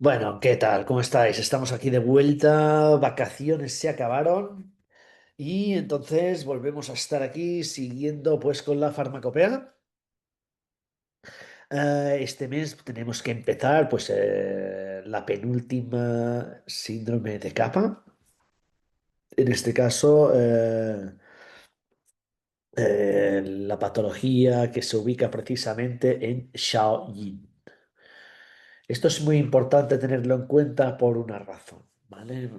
Bueno, ¿qué tal? ¿Cómo estáis? Estamos aquí de vuelta, vacaciones se acabaron y entonces volvemos a estar aquí siguiendo pues con la farmacopea. Este mes tenemos que empezar pues la penúltima síndrome de capa. En este caso, la patología que se ubica precisamente en Shaoyin. Esto es muy importante tenerlo en cuenta por una razón, ¿vale?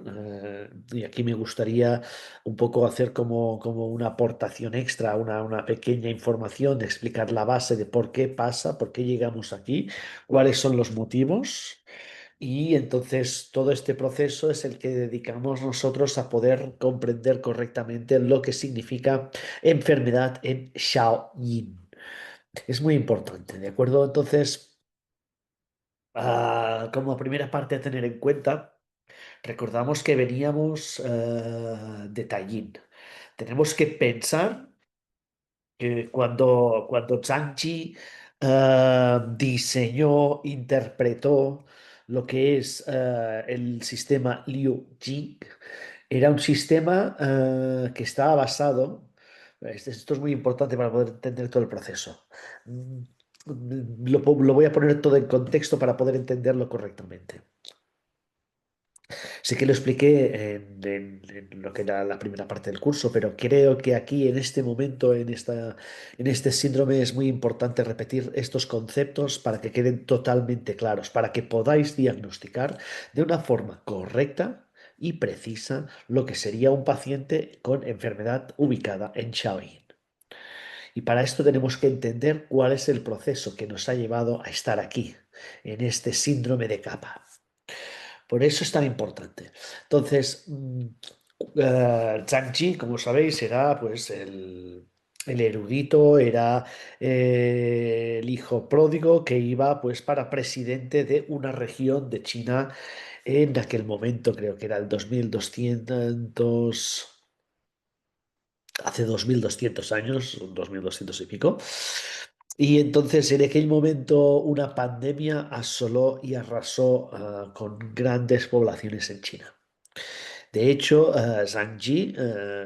Y aquí me gustaría un poco hacer como una aportación extra, una pequeña información de explicar la base de por qué pasa, por qué llegamos aquí, cuáles son los motivos. Y entonces todo este proceso es el que dedicamos nosotros a poder comprender correctamente lo que significa enfermedad en Shaoyin. Es muy importante, ¿de acuerdo? Entonces... como primera parte a tener en cuenta, recordamos que veníamos de Tallinn. Tenemos que pensar que cuando Zhang Ji diseñó, interpretó lo que es el sistema Liu Jing, era un sistema que estaba basado, esto es muy importante para poder entender todo el proceso. Mm, lo voy a poner todo en contexto para poder entenderlo correctamente. Sí que lo expliqué en lo que era la primera parte del curso, pero creo que aquí, en este momento, en este síndrome, es muy importante repetir estos conceptos para que queden totalmente claros, para que podáis diagnosticar de una forma correcta y precisa lo que sería un paciente con enfermedad ubicada en Shaoyin. Y para esto tenemos que entender cuál es el proceso que nos ha llevado a estar aquí, en este síndrome de capa. Por eso es tan importante. Entonces, Zhang Ji, como sabéis, era pues el erudito, era el hijo pródigo que iba pues para presidente de una región de China en aquel momento, creo que era el 2200, hace 2200 años, 2200 y pico. Y entonces en aquel momento una pandemia asoló y arrasó con grandes poblaciones en China. De hecho, Zhang Ji,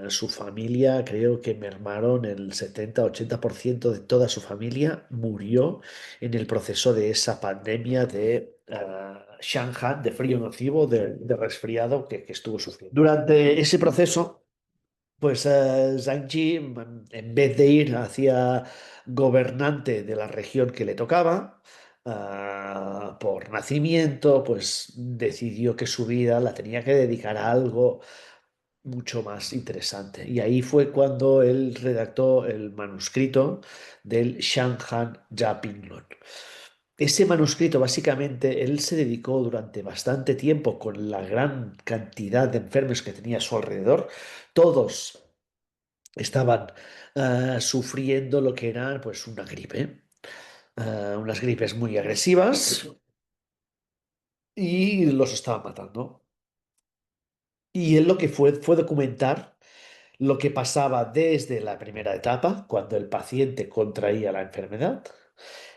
su familia, creo que mermaron el 70-80% de toda su familia murió en el proceso de esa pandemia de Shanghai, de frío nocivo, de resfriado que estuvo sufriendo. Durante ese proceso, pues Zhang Ji, en vez de ir hacia gobernante de la región que le tocaba, por nacimiento, pues decidió que su vida la tenía que dedicar a algo mucho más interesante. Y ahí fue cuando él redactó el manuscrito del Shanhan Japinglong. Ese manuscrito, básicamente, él se dedicó durante bastante tiempo con la gran cantidad de enfermos que tenía a su alrededor. Todos estaban sufriendo lo que era pues una gripe, unas gripes muy agresivas y los estaban matando. Y él lo que fue documentar lo que pasaba desde la primera etapa, cuando el paciente contraía la enfermedad.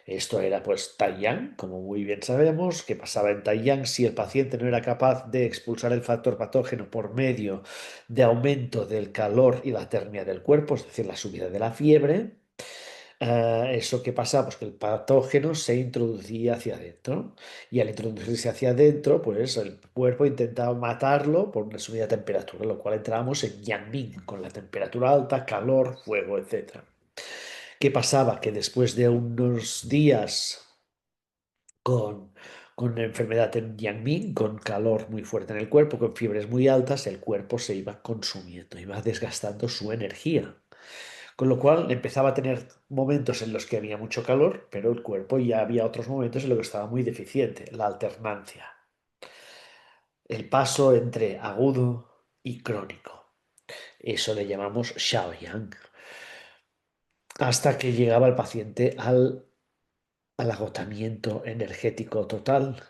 Esto era pues Taiyang, como muy bien sabemos, que pasaba en Taiyang si el paciente no era capaz de expulsar el factor patógeno por medio de aumento del calor y la termia del cuerpo, es decir, la subida de la fiebre. Eso que pasa, pues que el patógeno se introducía hacia adentro y al introducirse hacia adentro, pues el cuerpo intentaba matarlo por una subida de temperatura, lo cual entramos en Yangming, con la temperatura alta, calor, fuego, etcétera. ¿Qué pasaba? Que después de unos días con, con enfermedad en Yangming, con calor muy fuerte en el cuerpo, con fiebres muy altas, el cuerpo se iba consumiendo, iba desgastando su energía. Con lo cual empezaba a tener momentos en los que había mucho calor, pero el cuerpo ya había otros momentos en los que estaba muy deficiente, la alternancia, el paso entre agudo y crónico. Eso le llamamos Shaoyang. Hasta que llegaba el paciente al agotamiento energético total,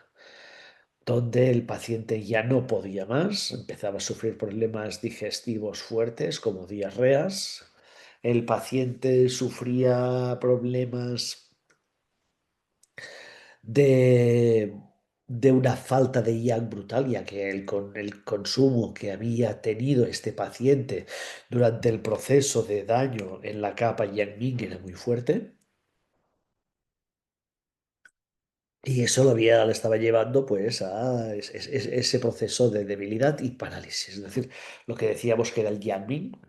donde el paciente ya no podía más, empezaba a sufrir problemas digestivos fuertes como diarreas. El paciente sufría problemas de de una falta de yang brutal, ya que con el consumo que había tenido este paciente durante el proceso de daño en la capa yang ming era muy fuerte. Y eso le estaba llevando pues a ese proceso de debilidad y parálisis. Es decir, lo que decíamos que era el Yang,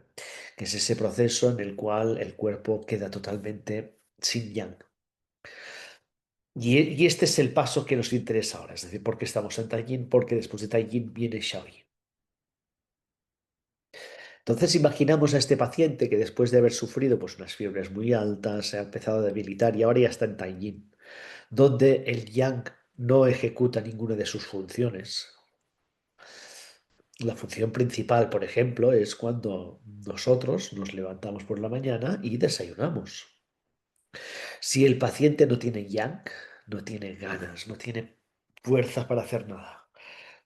que es ese proceso en el cual el cuerpo queda totalmente sin Yang. Y este es el paso que nos interesa ahora. Es decir, ¿por qué estamos en Taiying? Porque después de Taiying viene Shaoyin. Entonces imaginamos a este paciente que después de haber sufrido pues, unas fiebres muy altas, se ha empezado a debilitar y ahora ya está en Taiying, donde el Yang no ejecuta ninguna de sus funciones. La función principal, por ejemplo, es cuando nosotros nos levantamos por la mañana y desayunamos. Si el paciente no tiene yang, no tiene ganas, no tiene fuerza para hacer nada.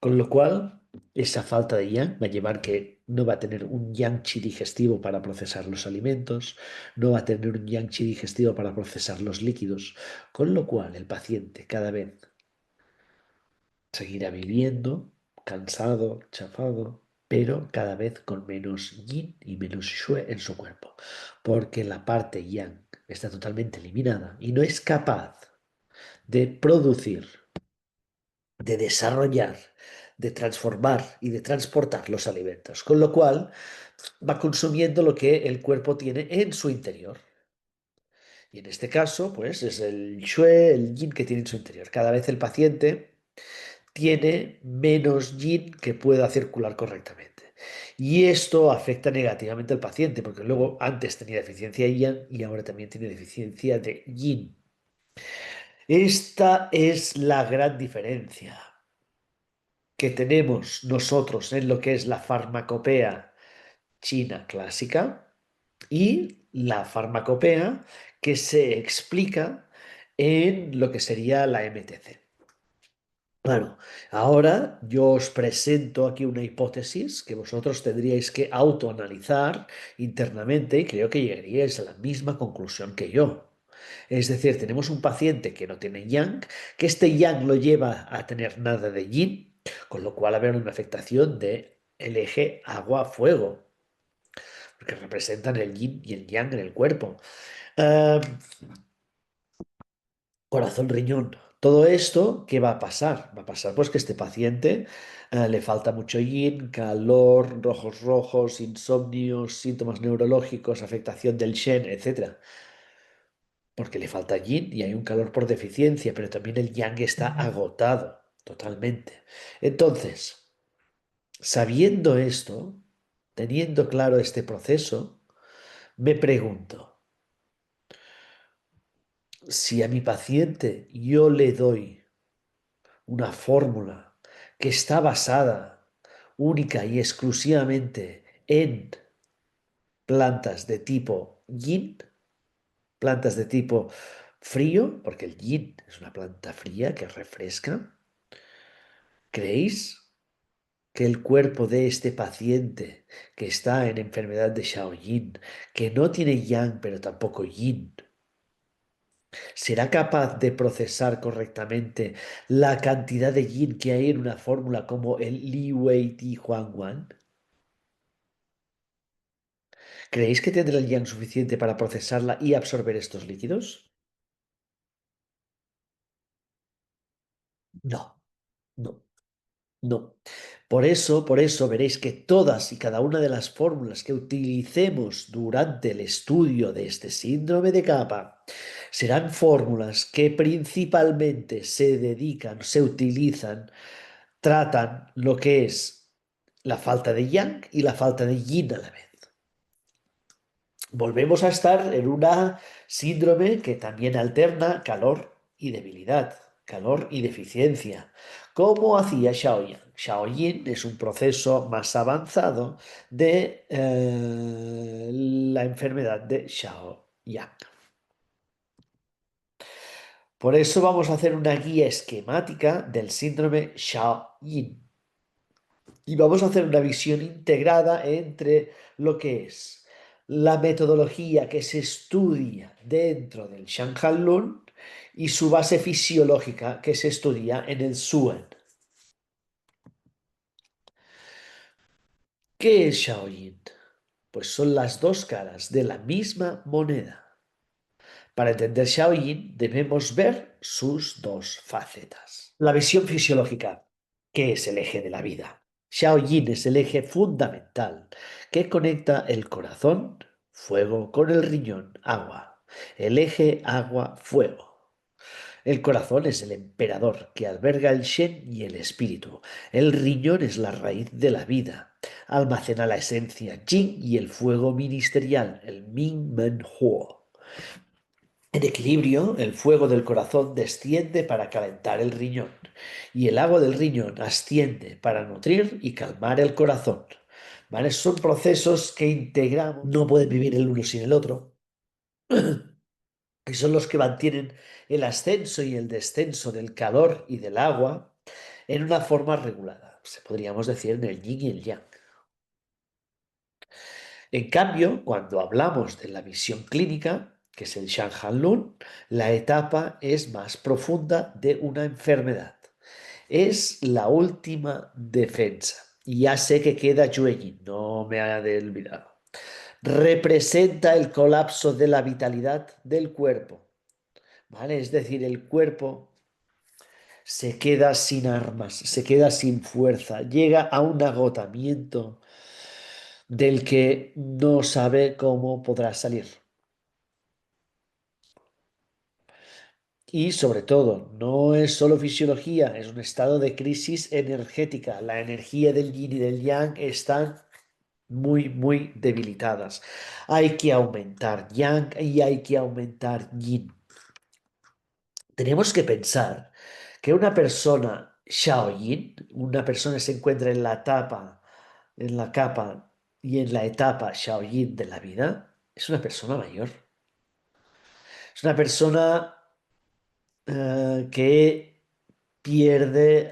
Con lo cual, esa falta de yang va a llevar que no va a tener un yang chi digestivo para procesar los alimentos, no va a tener un yang chi digestivo para procesar los líquidos. Con lo cual, el paciente cada vez seguirá viviendo, cansado, chafado, pero cada vez con menos yin y menos shui en su cuerpo, porque la parte yang está totalmente eliminada y no es capaz de producir, de desarrollar, de transformar y de transportar los alimentos, con lo cual va consumiendo lo que el cuerpo tiene en su interior. Y en este caso, pues es el shui, el yin que tiene en su interior. Cada vez el paciente tiene menos yin que pueda circular correctamente. Y esto afecta negativamente al paciente, porque luego antes tenía deficiencia de yang y ahora también tiene deficiencia de yin. Esta es la gran diferencia que tenemos nosotros en lo que es la farmacopea china clásica y la farmacopea que se explica en lo que sería la MTC. Bueno, ahora yo os presento aquí una hipótesis que vosotros tendríais que autoanalizar internamente y creo que llegaríais a la misma conclusión que yo. Es decir, tenemos un paciente que no tiene yang, que este yang lo lleva a tener nada de yin, con lo cual habrá una afectación de el eje agua-fuego, porque representan el yin y el yang en el cuerpo. Ah, corazón, riñón. Todo esto, ¿qué va a pasar? Va a pasar pues que este paciente le falta mucho yin, calor, rojos rojos, insomnios, síntomas neurológicos, afectación del shen, etcétera. Porque le falta yin y hay un calor por deficiencia, pero también el yang está agotado totalmente. Entonces, sabiendo esto, teniendo claro este proceso, me pregunto, si a mi paciente yo le doy una fórmula que está basada única y exclusivamente en plantas de tipo yin, plantas de tipo frío, porque el yin es una planta fría que refresca. ¿Creéis que el cuerpo de este paciente que está en enfermedad de Shaoyin, que no tiene yang pero tampoco yin, será capaz de procesar correctamente la cantidad de yin que hay en una fórmula como el Li Wei Ti Huang Wan? ¿Creéis que tendrá el yang suficiente para procesarla y absorber estos líquidos? No, no. No. Por eso veréis que todas y cada una de las fórmulas que utilicemos durante el estudio de este síndrome de capa serán fórmulas que principalmente se dedican, se utilizan, tratan lo que es la falta de yang y la falta de yin a la vez. Volvemos a estar en una síndrome que también alterna calor y debilidad, calor y deficiencia, como hacía Shaoyin. Shaoyin es un proceso más avanzado de la enfermedad de Shaoyang. Por eso vamos a hacer una guía esquemática del síndrome Shaoyin. Y vamos a hacer una visión integrada entre lo que es la metodología que se estudia dentro del Shanghai Lun y su base fisiológica que se estudia en el Suen. ¿Qué es Shaolin? Pues son las dos caras de la misma moneda. Para entender Shaolin debemos ver sus dos facetas. La visión fisiológica, que es el eje de la vida. Shaolin es el eje fundamental que conecta el corazón, fuego, con el riñón, agua. El eje agua-fuego. El corazón es el emperador que alberga el Shen y el espíritu. El riñón es la raíz de la vida. Almacena la esencia Jing y el fuego ministerial, el Ming Men Huo. En equilibrio, el fuego del corazón desciende para calentar el riñón y el agua del riñón asciende para nutrir y calmar el corazón. ¿Vale? Son procesos que integramos, no pueden vivir el uno sin el otro, y son los que mantienen el ascenso y el descenso del calor y del agua en una forma regulada. Podríamos decir en el yin y el yang. En cambio, cuando hablamos de la visión clínica, que es el Shanghai Lun, la etapa es más profunda de una enfermedad. Es la última defensa. Y ya sé que queda Yueyin, no me ha de olvidar. Representa el colapso de la vitalidad del cuerpo. ¿Vale? Es decir, el cuerpo se queda sin armas, se queda sin fuerza, llega a un agotamiento del que no sabe cómo podrá salir. Y sobre todo, no es solo fisiología, es un estado de crisis energética. La energía del yin y del yang están muy, muy debilitadas. Hay que aumentar yang y hay que aumentar yin. Tenemos que pensar que una persona Shaoyin, una persona se encuentra en la etapa, en la capa y en la etapa Shaoyin de la vida, es una persona mayor. Es una persona que pierde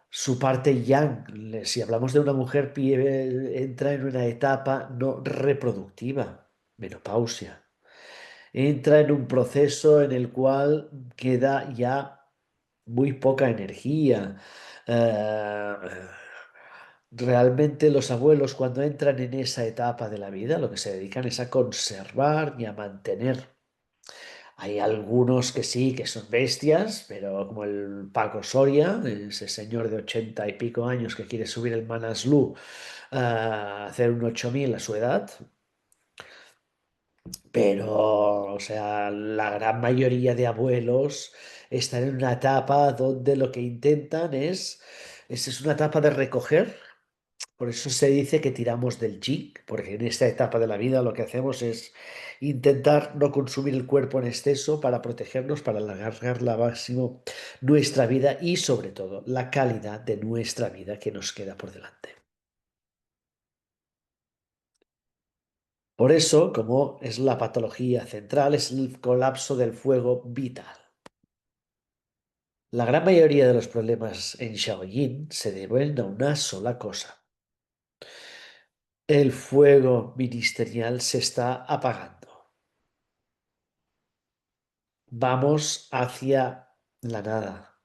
su parte yang. Si hablamos de una mujer, entra en una etapa no reproductiva, menopausia. Entra en un proceso en el cual queda ya muy poca energía. Eh, Realmente los abuelos cuando entran en esa etapa de la vida lo que se dedican es a conservar y a mantener. Hay algunos que sí, que son bestias, pero como el Paco Soria, ese señor de 80 y pico años que quiere subir el Manaslu a hacer un 8000 a su edad, pero, o sea, la gran mayoría de abuelos están en una etapa donde lo que intentan es una etapa de recoger. Por eso se dice que tiramos del yin, porque en esta etapa de la vida lo que hacemos es intentar no consumir el cuerpo en exceso para protegernos, para alargar la máximo nuestra vida y sobre todo la calidad de nuestra vida que nos queda por delante. Por eso, como es la patología central, es el colapso del fuego vital. La gran mayoría de los problemas en Shaolin se deben a una sola cosa. El fuego ministerial se está apagando. Vamos hacia la nada,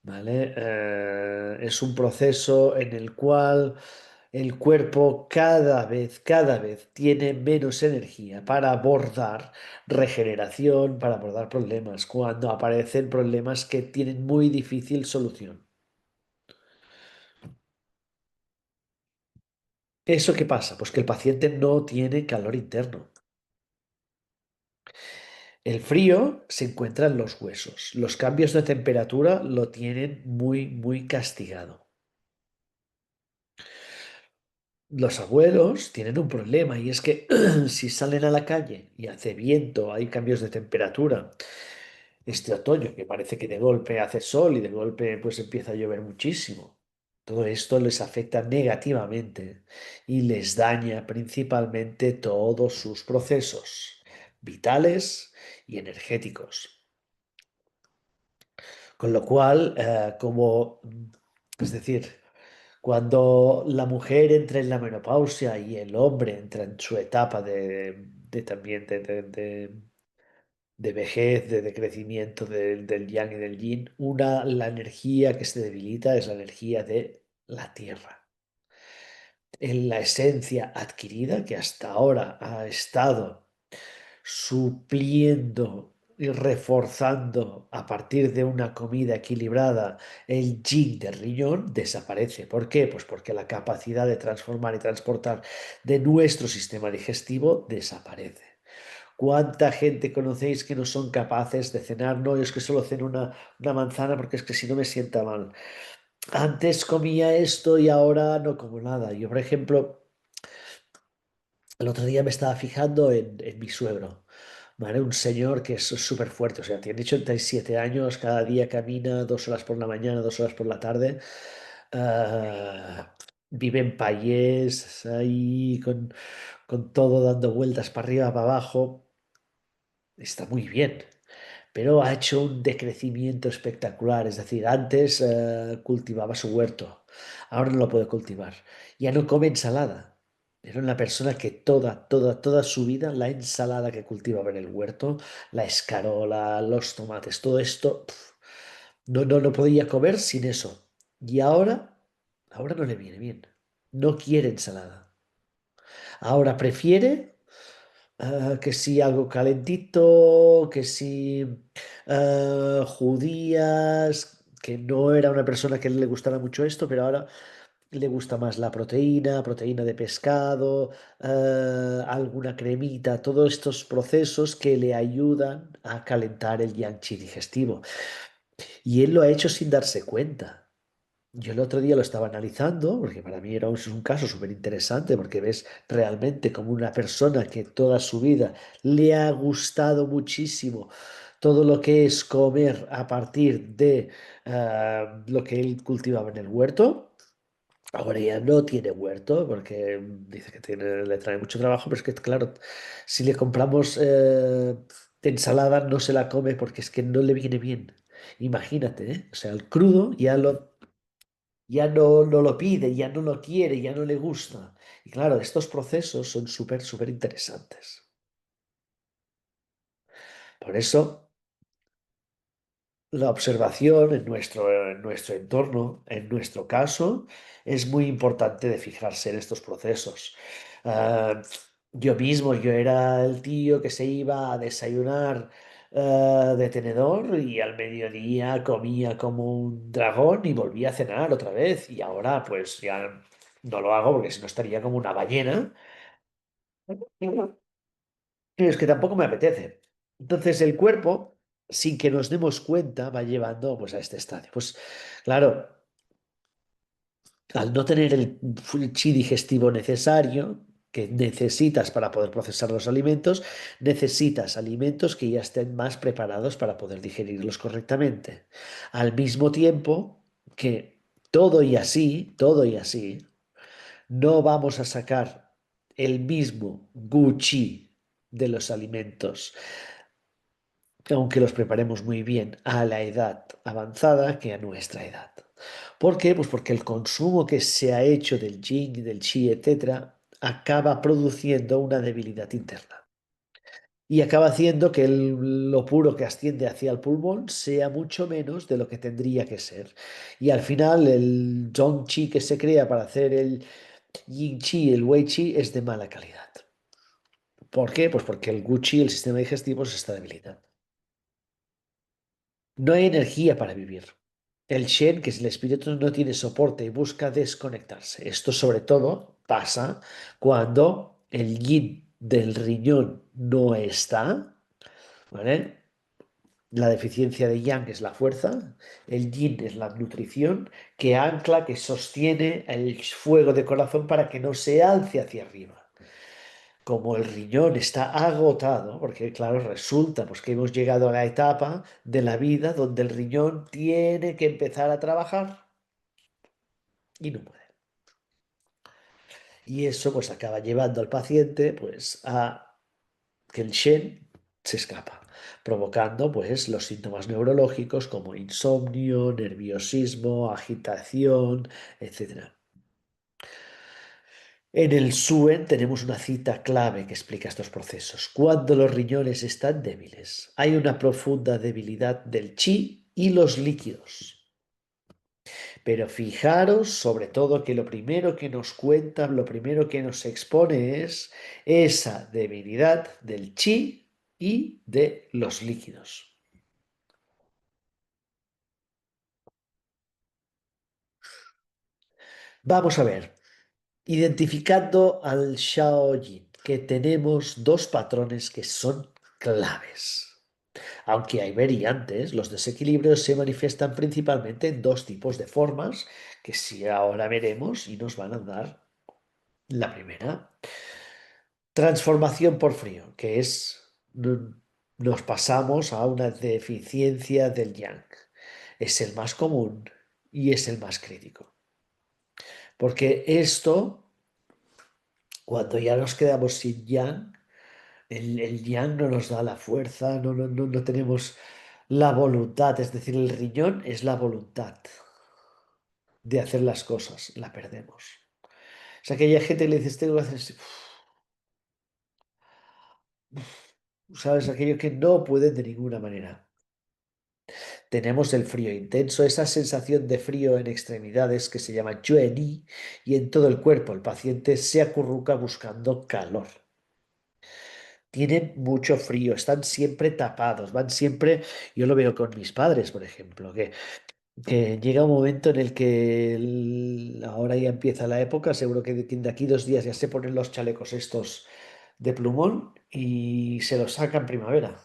¿vale? Es un proceso en el cual el cuerpo cada vez tiene menos energía para abordar regeneración, para abordar problemas, cuando aparecen problemas que tienen muy difícil solución. ¿Eso qué pasa? Pues que el paciente no tiene calor interno. El frío se encuentra en los huesos. Los cambios de temperatura lo tienen muy, muy castigado. Los abuelos tienen un problema y es que si salen a la calle y hace viento, hay cambios de temperatura, este otoño que parece que de golpe hace sol y de golpe pues empieza a llover muchísimo. Todo esto les afecta negativamente y les daña principalmente todos sus procesos vitales y energéticos. Con lo cual, es decir, cuando la mujer entra en la menopausia y el hombre entra en su etapa de también de vejez, de decrecimiento del yang y del yin. La energía que se debilita es la energía de la tierra. En la esencia adquirida que hasta ahora ha estado supliendo y reforzando a partir de una comida equilibrada el yin del riñón, desaparece. ¿Por qué? Pues porque la capacidad de transformar y transportar de nuestro sistema digestivo desaparece. ¿Cuánta gente conocéis que no son capaces de cenar? No, yo es que solo ceno una manzana porque es que si no me sienta mal. Antes comía esto y ahora no como nada. Yo, por ejemplo, el otro día me estaba fijando en mi suegro, ¿vale? Un señor que es súper fuerte, o sea, tiene 87 años, cada día camina 2 horas por la mañana, 2 horas por la tarde. Vive en Payés, ahí con todo dando vueltas para arriba, para abajo. Está muy bien, pero ha hecho un decrecimiento espectacular. Es decir, antes cultivaba su huerto, ahora no lo puede cultivar. Ya no come ensalada. Era una persona que toda su vida, la ensalada que cultivaba en el huerto, la escarola, los tomates, todo esto, no podía comer sin eso. Y ahora no le viene bien. No quiere ensalada. Ahora prefiere que si algo calentito, que si judías, que no era una persona que le gustara mucho esto, pero ahora le gusta más la proteína, proteína de pescado, alguna cremita, todos estos procesos que le ayudan a calentar el yang chi digestivo. Y él lo ha hecho sin darse cuenta. Yo el otro día lo estaba analizando, porque para mí era un caso súper interesante, porque ves realmente como una persona que toda su vida le ha gustado muchísimo todo lo que es comer a partir de lo que él cultivaba en el huerto. Ahora ya no tiene huerto porque dice que le trae mucho trabajo, pero es que, claro, si le compramos ensalada no se la come porque es que no le viene bien. Imagínate, ¿eh? O sea, el crudo ya no lo pide, ya no lo quiere, ya no le gusta. Y claro, estos procesos son súper interesantes. Por eso, la observación en nuestro entorno, en nuestro caso, es muy importante de fijarse en estos procesos. Ah, yo era el tío que se iba a desayunar de tenedor y al mediodía comía como un dragón y volvía a cenar otra vez. Y ahora pues ya no lo hago porque si no estaría como una ballena. Pero es que tampoco me apetece. Entonces el cuerpo, sin que nos demos cuenta, va llevando pues a este estadio. Pues claro, al no tener el chi digestivo necesario que necesitas para poder procesar los alimentos, necesitas alimentos que ya estén más preparados para poder digerirlos correctamente. Al mismo tiempo que todo y así, no vamos a sacar el mismo Gucci de los alimentos aunque los preparemos muy bien a la edad avanzada que a nuestra edad. ¿Por qué? Pues porque el consumo que se ha hecho del yin, del chi, etcétera, acaba produciendo una debilidad interna. Y acaba haciendo que lo puro que asciende hacia el pulmón sea mucho menos de lo que tendría que ser. Y al final el zhong chi que se crea para hacer el yin chi, el wei chi, es de mala calidad. ¿Por qué? Pues porque el gu chi, el sistema digestivo, se está debilitando. No hay energía para vivir. El Shen, que es el espíritu, no tiene soporte y busca desconectarse. Esto sobre todo pasa cuando el yin del riñón no está, ¿vale? La deficiencia de yang es la fuerza, el yin es la nutrición que ancla, que sostiene el fuego de corazón para que no se alce hacia arriba. Como el riñón está agotado, porque claro, resulta pues, que hemos llegado a la etapa de la vida donde el riñón tiene que empezar a trabajar y no puede. Y eso pues acaba llevando al paciente pues a que el Shen se escapa, provocando pues los síntomas neurológicos como insomnio, nerviosismo, agitación, etcétera. En el Suen tenemos una cita clave que explica estos procesos. Cuando los riñones están débiles, hay una profunda debilidad del chi y los líquidos. Pero fijaros sobre todo que lo primero que nos cuenta, lo primero que nos expone es esa debilidad del chi y de los líquidos. Vamos a ver, identificando al Shaoyin, que tenemos dos patrones que son claves. Aunque hay variantes, los desequilibrios se manifiestan principalmente en dos tipos de formas que sí ahora veremos y nos van a dar la primera. Transformación por frío, que es nos pasamos a una deficiencia del yang. Es el más común y es el más crítico. Porque esto, cuando ya nos quedamos sin yang, el yang no nos da la fuerza, no tenemos la voluntad, es decir, el riñón es la voluntad de hacer las cosas, la perdemos. O sea, que hay gente que le dices, tengo que hacer, ¿sabes? Aquello que no pueden de ninguna manera. Tenemos el frío intenso, esa sensación de frío en extremidades que se llama yueni y en todo el cuerpo. El paciente se acurruca buscando calor. Tienen mucho frío, están siempre tapados, van siempre, yo lo veo con mis padres, por ejemplo, que llega un momento en el que ahora ya empieza la época, seguro que de aquí 2 días ya se ponen los chalecos estos de plumón y se los sacan en primavera.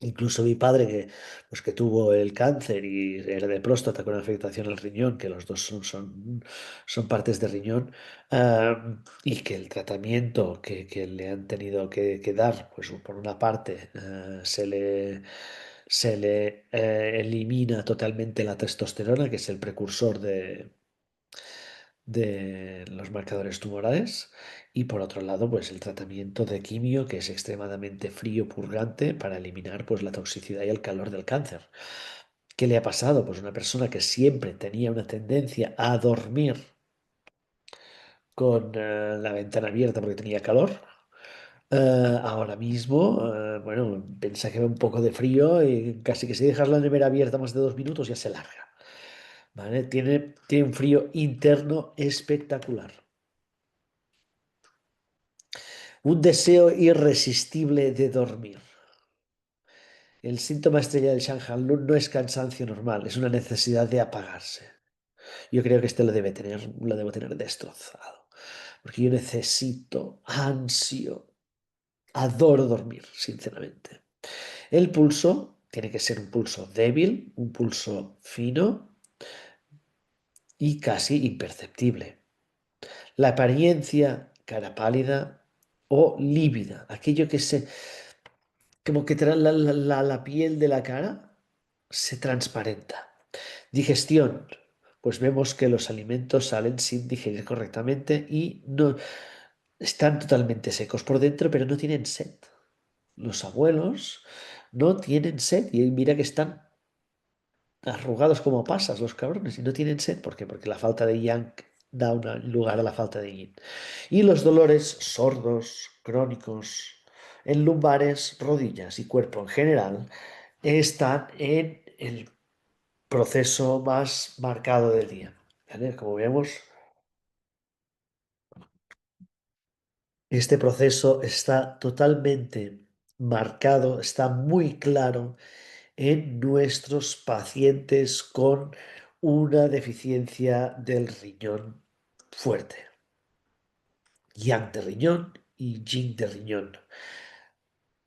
Incluso mi padre, que tuvo el cáncer y era de próstata con afectación al riñón, que los dos son partes de riñón, y que el tratamiento que le han tenido que dar, pues por una parte, se le elimina totalmente la testosterona, que es el precursor de los marcadores tumorales, y por otro lado, pues el tratamiento de quimio, que es extremadamente frío, purgante, para eliminar pues la toxicidad y el calor del cáncer. ¿Qué le ha pasado? Pues una persona que siempre tenía una tendencia a dormir con la ventana abierta porque tenía calor. Ahora mismo, bueno, piensa que ve un poco de frío y casi que si dejas la nevera abierta más de 2 minutos ya se larga. ¿Vale? Tiene un frío interno espectacular. Un deseo irresistible de dormir. El síntoma estrella del Shanghai-Lun no es cansancio normal, es una necesidad de apagarse. Yo creo que este lo debo tener destrozado. Porque yo necesito, ansio, adoro dormir, sinceramente. El pulso tiene que ser un pulso débil, un pulso fino y casi imperceptible. La apariencia, cara pálida o lívida, aquello que se, como que la piel de la cara se transparenta. Digestión. Pues vemos que los alimentos salen sin digerir correctamente y no están totalmente secos por dentro, pero no tienen sed. Los abuelos no tienen sed y mira que están arrugados como pasas los cabrones y no tienen sed. ¿Por qué? Porque la falta de yang da lugar a la falta de yin. Y los dolores sordos, crónicos, en lumbares, rodillas y cuerpo en general están en el proceso más marcado del día. ¿Vale? Como vemos, este proceso está totalmente marcado, está muy claro en nuestros pacientes con una deficiencia del riñón fuerte. Yang de riñón y yin de riñón.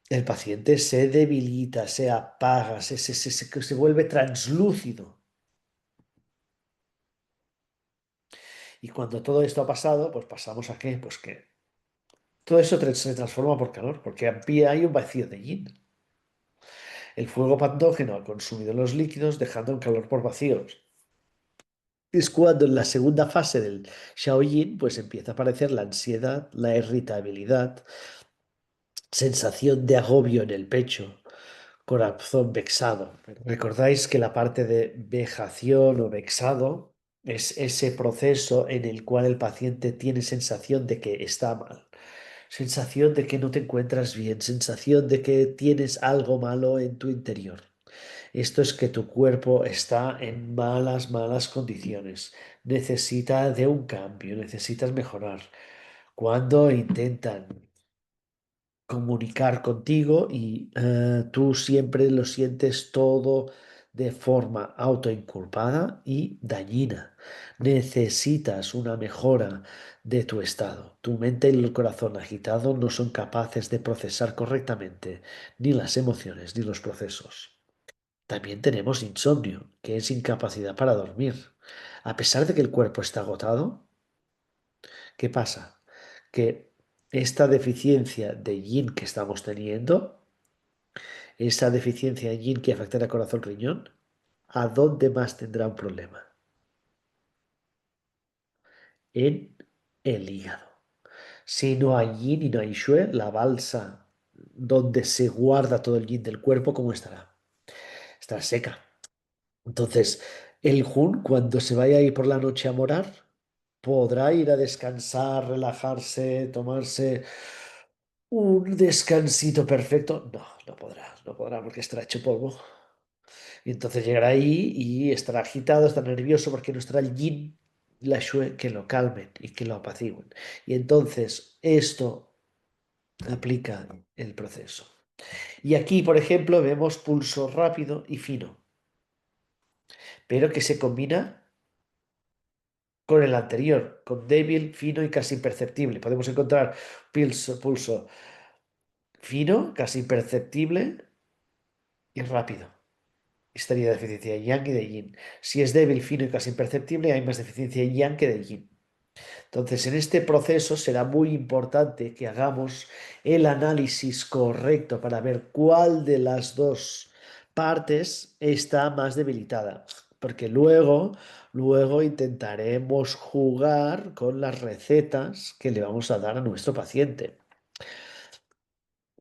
El paciente se debilita, se apaga, se vuelve translúcido. Y cuando todo esto ha pasado, pues pasamos a qué? Pues que todo eso se transforma por calor, porque hay un vacío de yin. El fuego patógeno ha consumido los líquidos, dejando un calor por vacíos. Es cuando en la segunda fase del Shaoyin, pues empieza a aparecer la ansiedad, la irritabilidad, sensación de agobio en el pecho, corazón vexado. ¿Recordáis que la parte de vejación o vexado Es ese proceso en el cual el paciente tiene sensación de que está mal, sensación de que no te encuentras bien, sensación de que tienes algo malo en tu interior. Esto es que tu cuerpo está en malas, malas condiciones. Necesita de un cambio, necesitas mejorar. Cuando intentan comunicar contigo y tú siempre lo sientes todo de forma autoinculpada y dañina. Necesitas una mejora de tu estado. Tu mente y el corazón agitado no son capaces de procesar correctamente ni las emociones ni los procesos. También tenemos insomnio, que es incapacidad para dormir. A pesar de que el cuerpo está agotado, ¿qué pasa? Que esta deficiencia de yin que estamos teniendo, esa deficiencia de yin que afecta al corazón riñón, ¿a dónde más tendrá un problema? En el hígado. Si no hay yin y no hay shui, la balsa donde se guarda todo el yin del cuerpo, ¿cómo estará? Estará seca. Entonces, el Jun, cuando se vaya a ir por la noche a morar, podrá ir a descansar, relajarse, tomarse un descansito perfecto. No, no podrá porque estará hecho polvo. Y entonces llegará ahí y estará agitado, estará nervioso porque no estará el yin, la shui que lo calmen y que lo apacigüen. Y entonces esto aplica el proceso. Y aquí, por ejemplo, vemos pulso rápido y fino, pero que se combina con el anterior, con débil, fino y casi imperceptible. Podemos encontrar pulso fino, casi imperceptible y rápido. Estaría deficiencia de yang y de yin. Si es débil, fino y casi imperceptible, hay más deficiencia de yang que de yin. Entonces, en este proceso será muy importante que hagamos el análisis correcto para ver cuál de las dos partes está más debilitada. Porque luego intentaremos jugar con las recetas que le vamos a dar a nuestro paciente.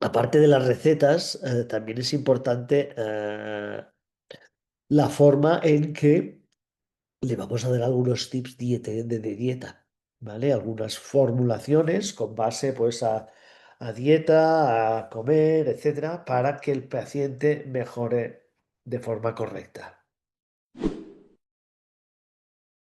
Aparte de las recetas, también es importante la forma en que le vamos a dar algunos tips de dieta, ¿vale? Algunas formulaciones con base pues a dieta, a comer, etcétera, para que el paciente mejore de forma correcta.